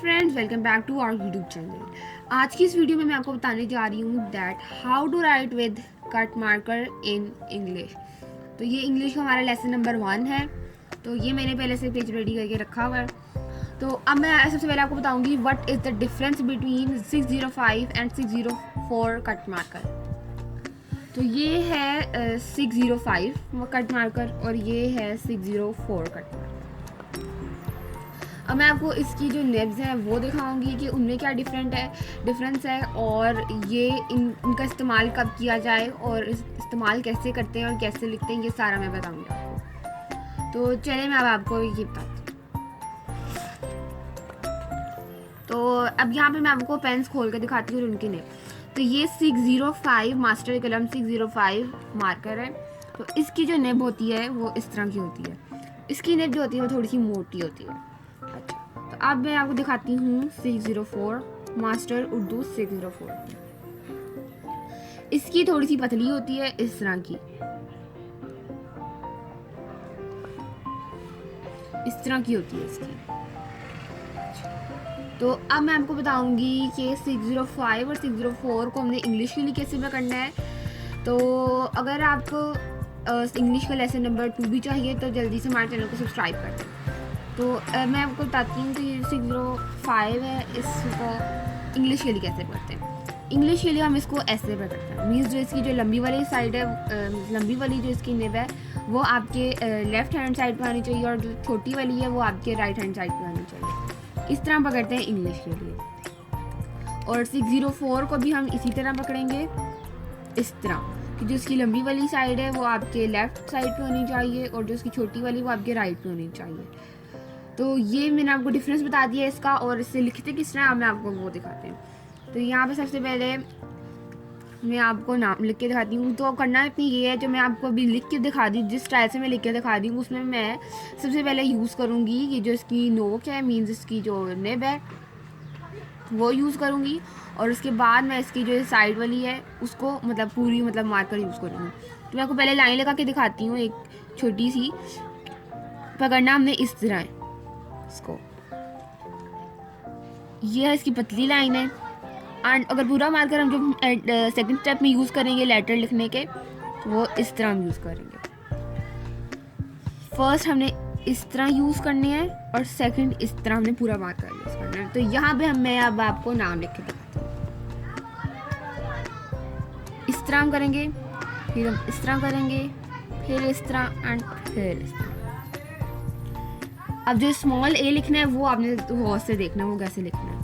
Friends, welcome back to our YouTube channel. आज की इस वीडियो में मैं आपको बताने जा रही हूँ that how to write with cut marker in English. तो ये इंग्लिश का हमारा लेसन नंबर 1 है। तो ये मैंने पहले से पेज रेडी करके रखा हुआ है। तो अब मैं सबसे पहले आपको बताऊंगी what is the difference between 605 and 604 cut marker. तो ये है 605 कट मार्कर और ये है 604 कट मार्कर। अब मैं आपको इसकी जो नेब्स हैं वो दिखाऊंगी कि उनमें क्या डिफरेंस है और ये इनका इस्तेमाल कब किया जाए और इस्तेमाल कैसे करते हैं और कैसे लिखते हैं, ये सारा मैं बताऊंगी आपको। तो चलिए मैं अब आपको ये बताती हूँ। तो अब यहाँ पे मैं आपको पेन्स खोल कर दिखाती हूँ उनकी नेब। तो ये 605 मास्टर कलम 605 मार्कर है। तो इसकी जो नेब होती है वो इस तरह की होती है। इसकी नेब जो होती है वो थोड़ी सी मोटी होती है। अच्छा, तो अब मैं आपको दिखाती हूँ 604 मास्टर उर्दू 604। इसकी थोड़ी सी पतली होती है इस तरह की, इस तरह की होती है इसकी। तो अब मैं आपको बताऊंगी कि 605 और 604 को हमने इंग्लिश के लिए कैसे में करना है। तो अगर आपको इंग्लिश का लेसन नंबर 2 भी चाहिए तो जल्दी से हमारे चैनल को सब्सक्राइब कर दें। तो मैं आपको बताती हूँ कि 605 है, इसको इंग्लिश के लिए कैसे पढ़ते हैं। इंग्लिश के लिए हम इसको ऐसे पढ़ते हैं, मीन्स जो इसकी जो लंबी वाली साइड है, लंबी वाली जो इसकी निब है वो आपके लेफ्ट हैंड साइड पे आनी चाहिए और जो छोटी वाली है वो आपके राइट हैंड साइड पे आनी चाहिए। इस तरह पकड़ते हैं इंग्लिश के लिए। और 604 को भी हम इसी तरह पकड़ेंगे, इस तरह कि जो इसकी लंबी वाली साइड है वो आपके लेफ्ट साइड पे होनी चाहिए और जो इसकी छोटी वाली वो आपके राइट पे होनी चाहिए। तो ये मैंने आपको डिफरेंस बता दिया इसका, और इससे लिखते किस तरह मैं आपको वो दिखाते हैं। तो यहाँ पे सबसे पहले मैं आपको नाम लिख के दिखाती हूँ। तो करना अपनी ये है, जो मैं आपको अभी लिख के दिखा दी, जिस स्टाइल से मैं लिख के दिखा दी हूँ उसमें मैं सबसे पहले यूज़ करूँगी ये जो इसकी नोक है, मीन्स इसकी जो निब है वो यूज़ करूँगी। और उसके बाद मैं इसकी जो साइड वाली है उसको मतलब पूरी मतलब मार्कर यूज़ करूँगी। तो मैं आपको पहले लाइन लगा के दिखाती हूँ, एक छोटी सी। पकड़ना हमने इस तरह है इसको, ये है इसकी पतली लाइन है। एंड अगर पूरा मार्कर हम जो सेकंड स्टेप में यूज़ करेंगे लेटर लिखने के, तो वो इस तरह हम यूज़ करेंगे। फर्स्ट हमने इस तरह यूज़ करने हैं और सेकंड इस तरह हमने पूरा मार्कर यूज़ करना है। तो यहाँ पे मैं अब आपको नाम लिख के दिखाती हूँ। इस तरह हम करेंगे, फिर हम इस तरह करेंगे, फिर इस तरह एंड फिर इस तरह। अब जो स्मॉल ए लिखना है वो आपने गौर से देखना है वो कैसे लिखना है।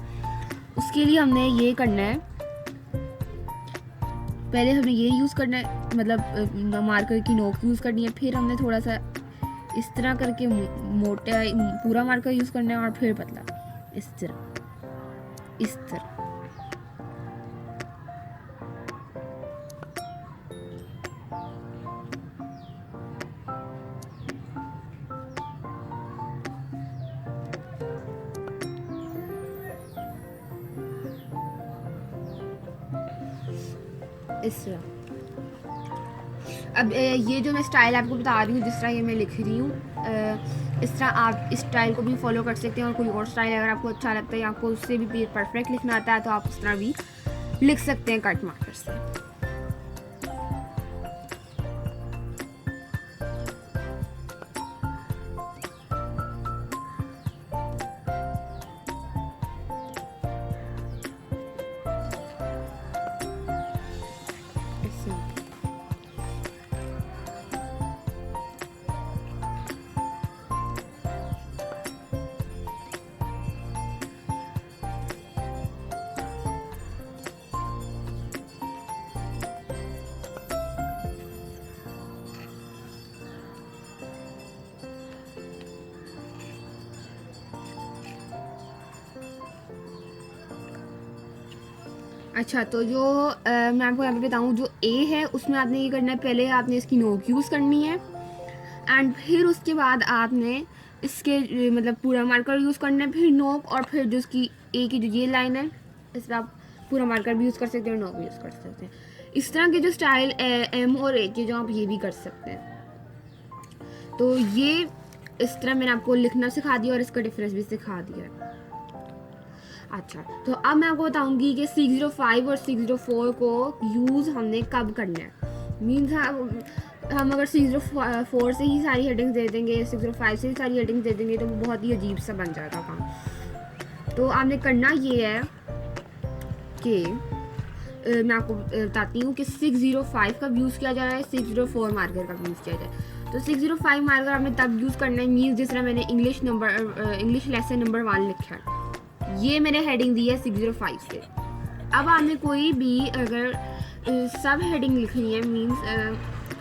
उसके लिए हमने ये करना है, पहले हमने ये यूज़ करना है, मतलब मार्कर की नोक यूज़ करनी है। फिर हमने थोड़ा सा इस तरह करके मोटा पूरा मार्कर यूज़ करना है और फिर पतला इस तरह, इस तरह। इस तरह। अब ये जो मैं स्टाइल आपको बता रही हूँ, जिस तरह ये मैं लिख रही हूँ, इस तरह आप इस स्टाइल को भी फॉलो कर सकते हैं। और कोई और स्टाइल अगर आपको अच्छा लगता है या आपको उससे भी परफेक्ट लिखना आता है तो आप उस तरह भी लिख सकते हैं कट मार्कर से। अच्छा, तो जो मैं आपको यहाँ पे बताऊँ, जो ए है उसमें आपने ये करना है, पहले आपने इसकी नोक यूज़ करनी है एंड फिर उसके बाद आपने इसके मतलब पूरा मार्कर यूज़ करना है, फिर नोक, और फिर जो इसकी ए की जो ये लाइन है इस पर आप पूरा मार्कर भी यूज़ कर सकते हैं और नोक भी यूज़ कर सकते हैं। इस तरह के जो स्टाइल एम और ए के जो आप ये भी कर सकते हैं। तो ये इस तरह मैंने आपको लिखना सिखा दिया और इसका डिफरेंस भी सिखा दिया है। अच्छा, तो अब मैं आपको बताऊंगी कि 605 और 604 को यूज़ हमने कब करना है। मीन्स हम अगर 604 से ही सारी हेडिंग्स दे देंगे, 605 से ही सारी हेडिंग्स दे देंगे तो वो बहुत ही अजीब सा बन जाएगा काम। तो आपने करना ये है कि मैं आपको बताती हूँ कि 605 का यूज़ किया जा रहा है, 604 मार्कर का यूज़ किया जाए। तो 605 मार्कर आपने तब यूज़ करना है, मीन्स जिस तरह मैंने इंग्लिश लेसन नंबर 1 लिखा है, ये मैंने हेडिंग दी है 605 से। अब आपने कोई भी अगर सब हेडिंग लिखनी है,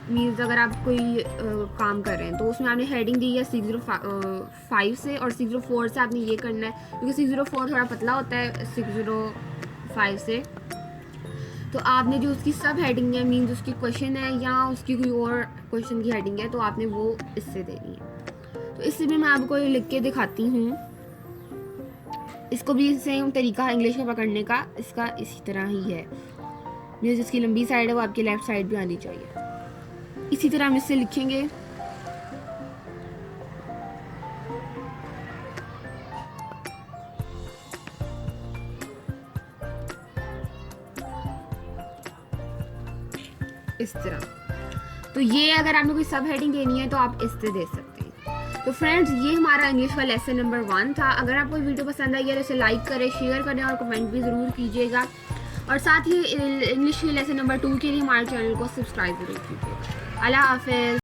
मीन्स अगर आप कोई काम कर रहे हैं तो उसमें आपने हेडिंग दी है 605 से, और 604 से आपने ये करना है क्योंकि 604 थोड़ा पतला होता है 605 से। तो आपने जो उसकी सब हेडिंग है, मीन्स उसकी क्वेश्चन है या उसकी कोई और क्वेश्चन की हेडिंग है, तो आपने वो इससे देनी है। तो इससे भी मैं आपको लिख के दिखाती हूँ। इसको भी सेम तरीका इंग्लिश का पकड़ने का इसका इसी तरह ही है। मीन्स जिसकी लंबी साइड है वो आपकी लेफ्ट साइड भी आनी चाहिए। इसी तरह हम इससे लिखेंगे। इस तरह। तो ये अगर आपने कोई सब हेडिंग देनी है तो आप इससे दे सकते हैं। तो फ्रेंड्स, ये हमारा इंग्लिश का लेसन नंबर 1 था। अगर आपको वीडियो पसंद आई है तो इसे लाइक करें, शेयर करें और कमेंट भी ज़रूर कीजिएगा। और साथ ही इंग्लिश के लेसन नंबर 2 के लिए हमारे चैनल को सब्सक्राइब जरूर कीजिएगा। अल्लाह हाफ़िज़।